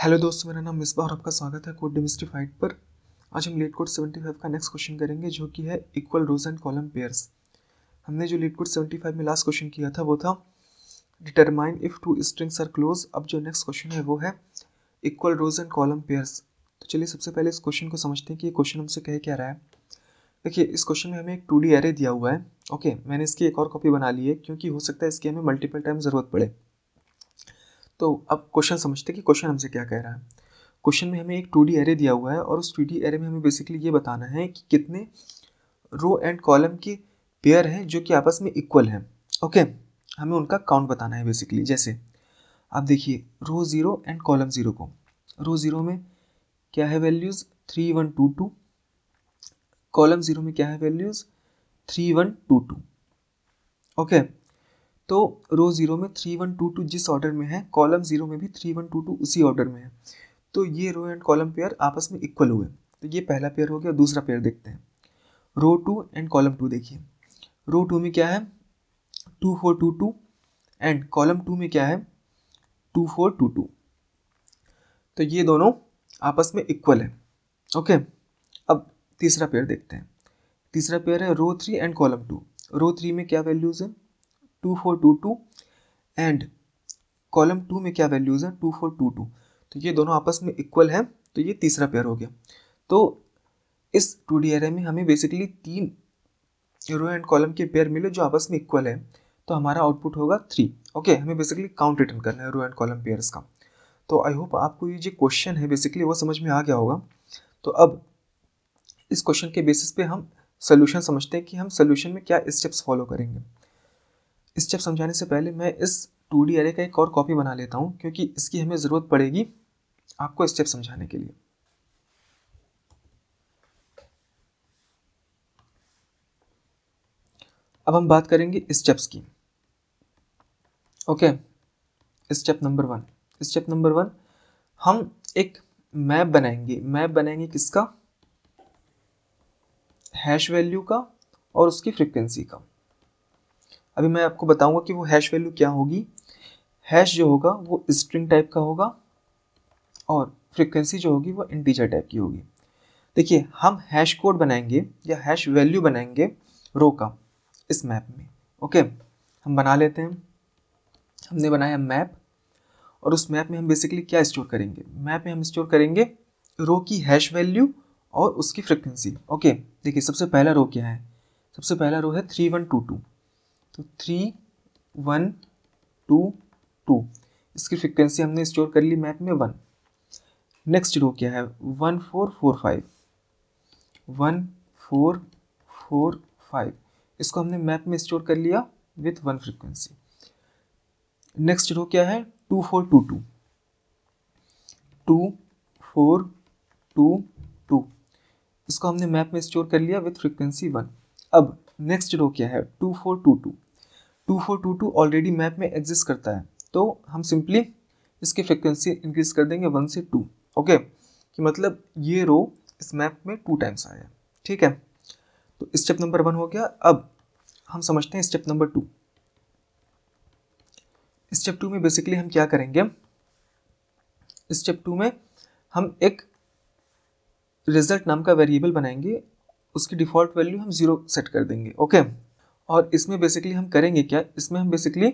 Hello दोस्तों, मेरा नाम मिसबा और आपका स्वागत है कोड डिमिस्टिफाइड पर। आज हम लीड कोड 75 का नेक्स्ट क्वेश्चन करेंगे जो कि है equal rows and column pairs. हमने जो लीड कोड 75 में लास्ट क्वेश्चन किया था वो था determine if two strings are close. अब जो नेक्स्ट क्वेश्चन है वो है equal rows and column pairs. तो चलिए सबसे पहले इस क्वेश्चन को समझते हैं कि ये क्वेश्चन हमसे कह क्या रहा है। देखिए, इस क्वेश्चन में हमें एक 2D एरे दिया हुआ है। ओके, मैंने इसकी एक और कॉपी बना ली है क्योंकि हो सकता है इसकी हमें मल्टीपल टाइम ज़रूरत पड़े। तो अब क्वेश्चन समझते हैं कि क्वेश्चन हमसे क्या कह रहा है। क्वेश्चन में हमें एक 2D एरे दिया हुआ है और उस 2D एरे में हमें बेसिकली ये बताना है कि कितने रो एंड कॉलम के पेयर हैं जो कि आपस में इक्वल हैं। ओके, हमें उनका काउंट बताना है बेसिकली। जैसे आप देखिए रो 0 एंड कॉलम 0 को। रो 0 में क्या है वैल्यूज़ 3 1 2 2, कॉलम 0 में क्या है वैल्यूज़ 3 1 2 2। ओके, तो रो 0 में 3 1 2 2 जिस ऑर्डर में है, कॉलम 0 में भी 3 1 2 2 उसी ऑर्डर में है। तो ये रो एंड कॉलम पेयर आपस में इक्वल हुए। तो ये पहला पेयर हो गया। दूसरा पेयर देखते हैं, रो 2 एंड कॉलम 2। देखिए रो 2 में क्या है 2 4 2 2 एंड कॉलम 2 में क्या है 2 4 2 2। तो ये दोनों आपस में इक्वल है। ओके, अब तीसरा पेयर देखते हैं। तीसरा पेयर है रो 3 एंड कॉलम 2। रो 3 में क्या वैल्यूज़ है 2 4 2 2 एंड कॉलम 2 में क्या वैल्यूज़ है 2 4 2 2। तो ये दोनों आपस में इक्वल है। तो ये तीसरा पेयर हो गया। तो इस 2D एरे में हमें बेसिकली 3 रो एंड कॉलम के पेयर मिले जो आपस में इक्वल है। तो हमारा आउटपुट होगा 3। ओके, हमें बेसिकली काउंट रिटर्न करना है रो एंड कॉलम पेयर्स का। तो आई होप आपको ये जो क्वेश्चन है बेसिकली वो समझ में आ गया होगा। तो अब इस क्वेश्चन के बेसिस पे हम सोल्यूशन समझते हैं कि हम सोल्यूशन में क्या स्टेप्स फॉलो करेंगे। स्टेप समझाने से पहले मैं इस 2D एरे का एक और कॉपी बना लेता हूँ क्योंकि इसकी हमें ज़रूरत पड़ेगी आपको स्टेप समझाने के लिए। अब हम बात करेंगे स्टेप्स की। Okay, step number 1। Step number 1, हम एक मैप बनाएंगे। मैप बनाएंगे किसका, हैश वैल्यू का और उसकी फ्रीक्वेंसी का। अभी मैं आपको बताऊंगा कि वो हैश वैल्यू क्या होगी। हैश जो होगा वो स्ट्रिंग टाइप का होगा और फ्रीक्वेंसी जो होगी वो इंटीजर टाइप की होगी। देखिए, हम हैश कोड बनाएंगे या हैश वैल्यू बनाएंगे रो का इस मैप में। ओके, हम बना लेते हैं। हमने बनाया मैप और उस मैप में हम बेसिकली क्या स्टोर करेंगे, मैप में हम स्टोर करेंगे रो की हैश वैल्यू और उसकी फ्रीक्वेंसी। ओके, देखिए सबसे पहला रो क्या है, सबसे पहला रो है 3 1 2 2। तो 3 1 2 2, इसकी फ्रीक्वेंसी हमने स्टोर कर ली मैप में 1। नेक्स्ट रो क्या है 1 4 4 5, 1 4 4 5, इसको हमने मैप में स्टोर कर लिया विथ 1 फ्रीक्वेंसी। नेक्स्ट रो क्या है 2 4 2 2, 2 4 2 2, इसको हमने मैप में स्टोर कर लिया विथ फ्रीक्वेंसी 1। अब नेक्स्ट रो क्या है 2 4 2 2, 2 4 2 2 ऑलरेडी मैप में एग्जिस्ट करता है। तो हम सिंपली इसकी फ्रीक्वेंसी इंक्रीज कर देंगे 1 से 2। ओके, कि मतलब ये रो इस मैप में 2 टाइम्स आया। ठीक है, तो स्टेप नंबर 1 हो गया। अब हम समझते हैं स्टेप नंबर 2। स्टेप 2 में बेसिकली हम क्या करेंगे, स्टेप 2 में हम एक रिजल्ट नाम का वेरिएबल बनाएंगे। उसकी डिफ़ॉल्ट वैल्यू हम 0 सेट कर देंगे। ओके, और इसमें बेसिकली हम करेंगे क्या, इसमें हम basically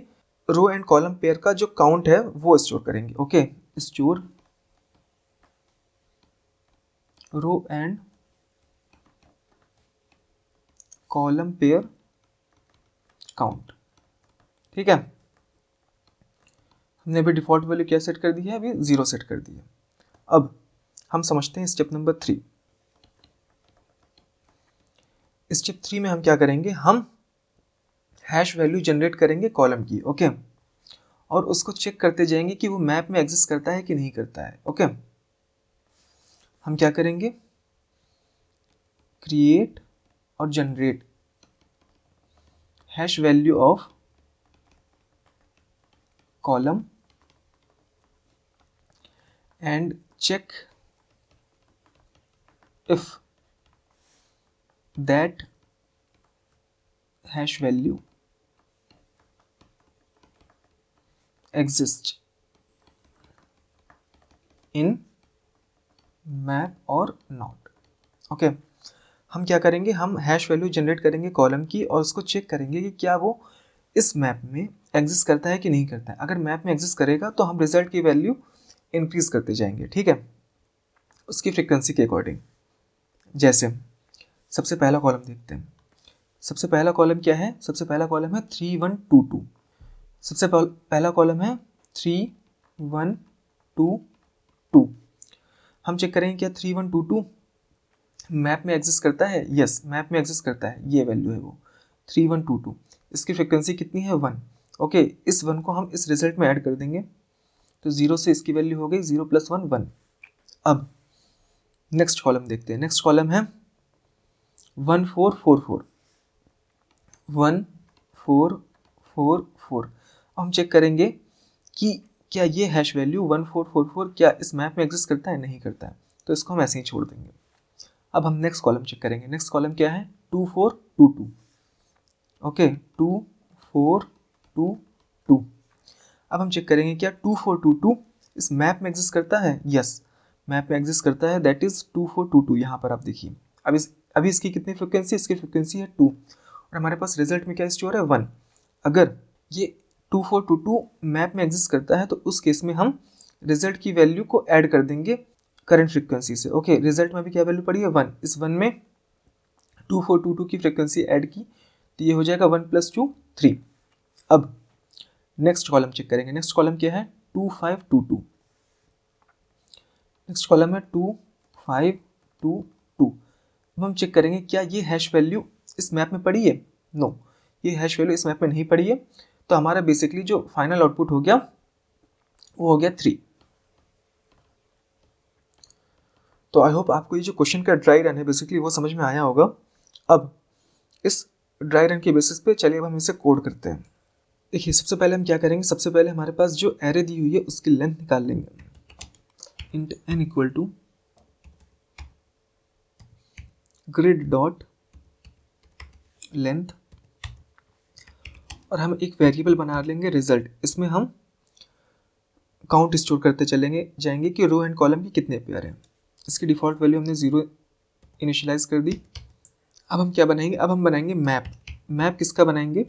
row and column pair का जो काउंट है वो स्टोर करेंगे। Okay, store row and column pair count. ठीक है, हमने अभी डिफ़ॉल्ट वैल्यू क्या सेट कर दी है, अभी 0 सेट कर दी है। अब हम समझते हैं स्टेप नंबर 3। स्टेप 3 में हम क्या करेंगे, हम हैश वैल्यू जनरेट करेंगे कॉलम की। ओके, और उसको चेक करते जाएंगे कि वो मैप में एग्जिस्ट करता है कि नहीं करता है। ओके, हम क्या करेंगे, क्रिएट और generate hash value of column and check if that hash value exists in map और नॉट। ओके, हम क्या करेंगे, हम हैश वैल्यू जनरेट करेंगे कॉलम की और उसको चेक करेंगे कि क्या वो इस मैप में एग्जिस्ट करता है कि नहीं करता है। अगर मैप में एग्जिस्ट करेगा तो हम रिजल्ट की वैल्यू इंक्रीज करते जाएंगे, ठीक है, उसकी फ्रीक्वेंसी के अकॉर्डिंग। जैसे सबसे पहला कॉलम देखते हैं। सबसे पहला कॉलम क्या है, सबसे पहला कॉलम है 3122। सबसे पहला कॉलम है 3122। हम चेक करेंगे क्या 3122 मैप में एग्जिस्ट करता है। यस, मैप में एग्जिस्ट करता है, ये वैल्यू है वो 3122। इसकी फ्रिक्वेंसी कितनी है 1। ओके, इस 1 को हम इस रिजल्ट में ऐड कर देंगे तो 0 से इसकी वैल्यू हो गई 0 + 1 1। अब नेक्स्ट कॉलम देखते हैं। नेक्स्ट कॉलम है 1444। 1444। हम चेक करेंगे कि क्या ये हैश वैल्यू 1444 क्या इस मैप में एग्जिस्ट करता है, नहीं करता है, तो इसको हम ऐसे ही छोड़ देंगे। अब हम नेक्स्ट कॉलम चेक करेंगे। नेक्स्ट कॉलम क्या है 2422। ओके, 2422। अब हम चेक करेंगे क्या 2422 इस मैप में एग्जिस्ट करता है। यस, मैप में एग्जिस्ट करता है, दैट इज 2422। यहाँ पर आप देखिए, अभी इसकी कितनी फ्रिक्वेंसी, इसकी फ्रिक्वेंसी है 2 और हमारे पास रिजल्ट में क्या स्टोर है 1। अगर ये 2422 मैप में एग्जिस्ट करता है तो उस केस में हम रिजल्ट की वैल्यू को ऐड कर देंगे करंट फ्रिक्वेंसी से। ओके, रिजल्ट में भी क्या वैल्यू पड़ी है 1। इस 1 में 2422 की फ्रिक्वेंसी ऐड की तो ये हो जाएगा 1 + 2 3। अब नेक्स्ट कॉलम चेक करेंगे। नेक्स्ट कॉलम क्या है 2522। नेक्स्ट कॉलम है 2522। अब हम चेक करेंगे क्या ये हैश वैल्यू इस मैप में पड़ी है। नो, ये हैश वैल्यू इस मैप में नहीं पड़ी है, तो हमारा बेसिकली जो फाइनल आउटपुट हो गया वो हो गया 3। तो आई होप आपको ये जो क्वेश्चन का ड्राई रन है बेसिकली वो समझ में आया होगा। अब इस ड्राई रन के बेसिस पे चलिए अब हम इसे कोड करते हैं। देखिए, सबसे पहले हम क्या करेंगे, सबसे पहले हमारे पास जो एरे दी हुई है उसकी लेंथ निकाल लेंगे। Int n equal to grid dot length और हम एक वेरिएबल बना लेंगे रिजल्ट। इसमें हम काउंट स्टोर करते चलेंगे जाएंगे कि रो एंड कॉलम की कितने पेयर हैं। इसकी डिफ़ॉल्ट वैल्यू हमने 0 इनिशियलाइज कर दी। अब हम क्या बनाएंगे, अब हम बनाएंगे मैप। मैप किसका बनाएंगे,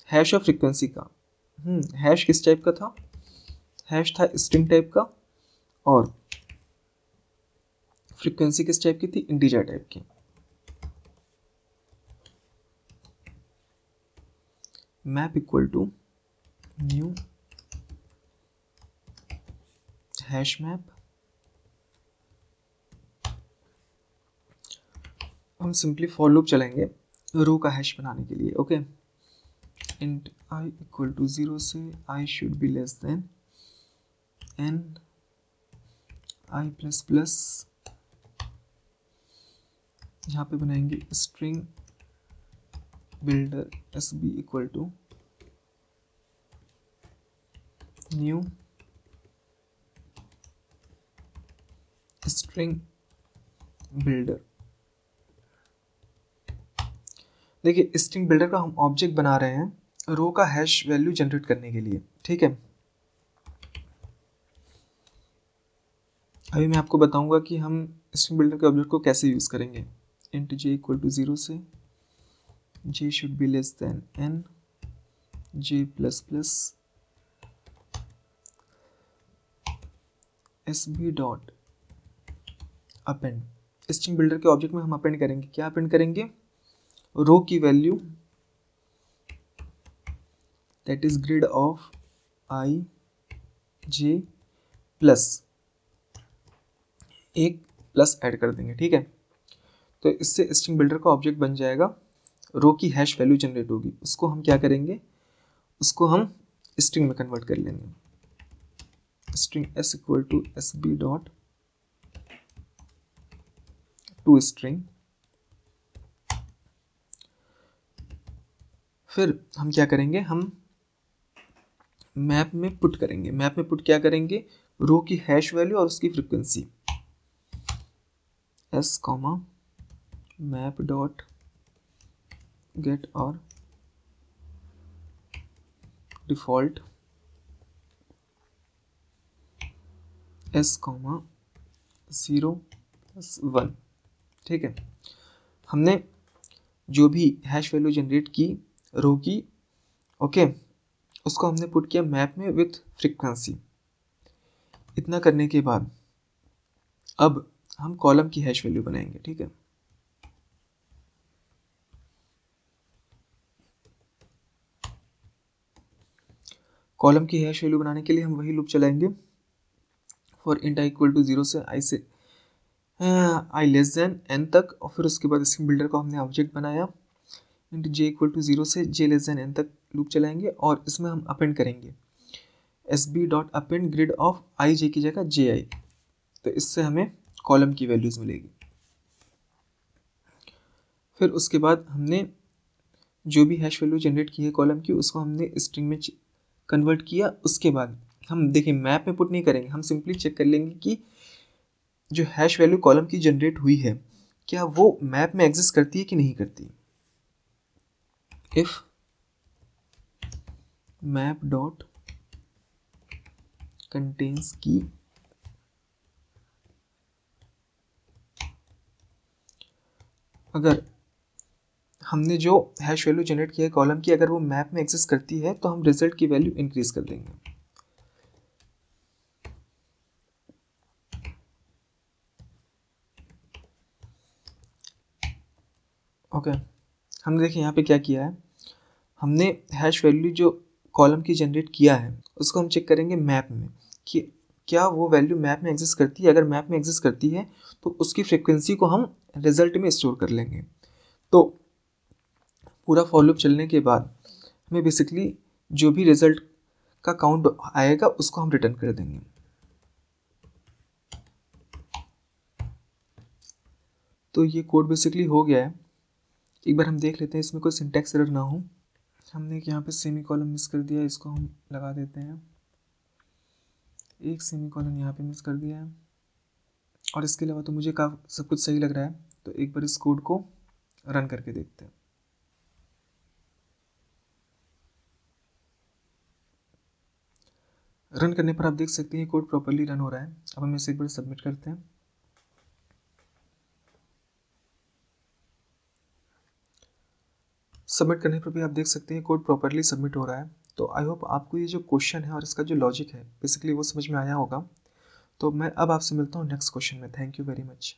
हैश और फ्रीक्वेंसी का। हैश किस टाइप का था, हैश था स्ट्रिंग टाइप का और फ्रीक्वेंसी किस टाइप की थी, इंटीजर टाइप की। Map equal to new hash map. हम सिंपली फॉर लूप चलाएंगे रो का हैश बनाने के लिए। Okay, int i equal to 0 से i should be less than n i plus plus. यहाँ पे बनाएंगे string builder s b equal to new string builder. देखिए, स्ट्रिंग बिल्डर का हम ऑब्जेक्ट बना रहे हैं रो का हैश वैल्यू जनरेट करने के लिए, ठीक है। अभी मैं आपको बताऊंगा कि हम स्ट्रिंग बिल्डर के ऑब्जेक्ट को कैसे यूज़ करेंगे। इंट जे इक्वल टू 0 से j should be less than n j plus plus s b dot append. String builder के ऑब्जेक्ट में हम अपेंड करेंगे, क्या अपेंड करेंगे, रो की value that is grid of i j plus एक plus add कर देंगे, ठीक है। तो इससे स्ट्रिंग बिल्डर का ऑब्जेक्ट बन जाएगा, रो की हैश वैल्यू जनरेट होगी, उसको हम क्या करेंगे, उसको हम स्ट्रिंग में कन्वर्ट कर लेंगे। String s equal to s b dot to string. फिर हम क्या करेंगे, हम मैप में पुट करेंगे। मैप में पुट क्या करेंगे, रो की हैश वैल्यू और उसकी frequency s comma map dot gate और डिफॉल्ट s कॉमा 0+1। ठीक है, हमने जो भी हैश वैल्यू जनरेट की रो की, ओके, उसको हमने पुट किया मैप में विथ फ्रीक्वेंसी। इतना करने के बाद अब हम कॉलम की हैश वैल्यू बनाएंगे। ठीक है, कॉलम की हैश वैल्यू बनाने के लिए हम वही लूप चलाएंगे for int i equal to 0 से आई से आई लेस देन एन तक, और फिर उसके बाद इसके बिल्डर को हमने ऑब्जेक्ट बनाया। इंट जे इक्वल टू 0 से जे लेस देन एन तक लूप चलाएंगे और इसमें हम अपेंड करेंगे s b dot append grid of i j की जगह जे आई। तो इससे हमें कॉलम की वैल्यूज़ मिलेगी। फिर उसके बाद हमने जो भी हैश वैल्यू जनरेट की है कॉलम की, उसको हमने स्ट्रिंग में कन्वर्ट किया। उसके बाद हम देखिए मैप में पुट नहीं करेंगे, हम सिंपली चेक कर लेंगे कि जो हैश वैल्यू कॉलम की जनरेट हुई है क्या वो मैप में एग्जिस्ट करती है कि नहीं करती। इफ मैप डॉट कंटेन्स की अगर हमने जो हैश वैल्यू जनरेट किया है कॉलम की, अगर वो मैप में एग्जिस्ट करती है तो हम रिजल्ट की वैल्यू इंक्रीज कर देंगे। ओके, हमने देखिए यहाँ पे क्या किया है, हमने हैश वैल्यू जो कॉलम की जनरेट किया है उसको हम चेक करेंगे मैप में कि क्या वो वैल्यू मैप में एग्जिस्ट करती है। अगर मैप में एग्जिस्ट करती है तो उसकी फ्रिक्वेंसी को हम रिजल्ट में स्टोर कर लेंगे। तो पूरा फॉर लूप चलने के बाद हमें बेसिकली जो भी रिजल्ट का काउंट आएगा उसको हम रिटर्न कर देंगे। तो ये कोड बेसिकली हो गया है। एक बार हम देख लेते हैं इसमें कोई सिंटैक्स एरर ना हो। हमने यहाँ पे सेमी कॉलम मिस कर दिया, इसको हम लगा देते हैं। एक सेमी कॉलम यहाँ पे मिस कर दिया है, और इसके अलावा तो मुझे सब कुछ सही लग रहा है। तो एक बार इस कोड को रन करके देखते हैं। रन करने पर आप देख सकते हैं कोड प्रॉपर्ली रन हो रहा है। अब हम इसे एक बार सबमिट करते हैं। सबमिट करने पर भी आप देख सकते हैं कोड प्रॉपर्ली सबमिट हो रहा है। तो आई होप आपको ये जो क्वेश्चन है और इसका जो लॉजिक है बेसिकली वो समझ में आया होगा। तो मैं अब आपसे मिलता हूँ नेक्स्ट क्वेश्चन में। Thank you very much.